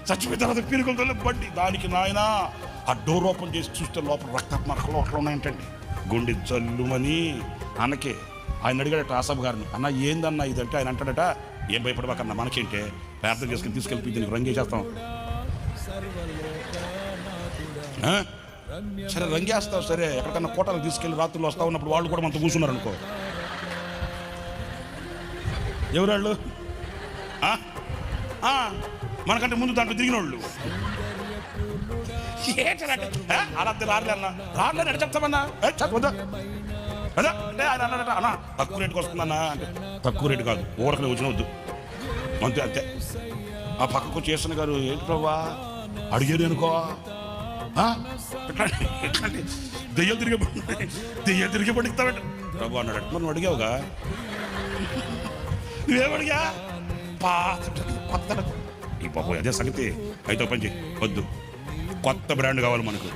చచ్చిపోయిన తర్వాత పీనుకలతో బండి దానికి నాయన ఆ డోర్ ఓపెన్ చేసి చూస్తే లోపల రక్త మరకలు అట్లా ఉన్నాయంటండి. గుండె జల్లుమని అన్నకే ఆయన అడిగాడట ఆసాబ్ గారిని, అన్న ఏందన్నా ఇదంటే ఆయన అంటాడట, ఏం భయపడబాకన్నా మనకేంటే ప్రార్థన చేసుకుని తీసుకెళ్ళి దీనికి రంగేసేస్తాం. సరే రంగేస్తావు, సరే ఎక్కడికన్నా కోటలకు తీసుకెళ్ళి రాత్రులు వస్తా ఉన్నప్పుడు వాళ్ళు కూడా మనతో కూర్చున్నారు అనుకో. ఎవరాళ్ళు? మనకంటే ముందు దాంట్లో దిగిన వాళ్ళు అలా రారులే అన్న, రారులే అంటే చెప్తామన్నా చదవద్దా అదే అంటే ఆయన అన్నాడట, అన్న తక్కువ రేటుకి వస్తుందన్నా అంటే, తక్కువ రేటు కాదు ఊరకనే వచ్చిన వద్దు అంతే అంతే. ఆ పక్కకు చేస్తున్న గారు, ఏంటి ప్రభా అడిగారు అనుకో, ఎట్లాంటి దెయ్యం తిరిగి పడిస్తామంట ప్రభు అన్నాడు. మరి నువ్వు అడిగావుగా, నువ్వేమడిగా కొత్త ఈ బాబు అదే సంగతి. అయితే పని వద్దు, కొత్త బ్రాండ్ కావాలి మనకు.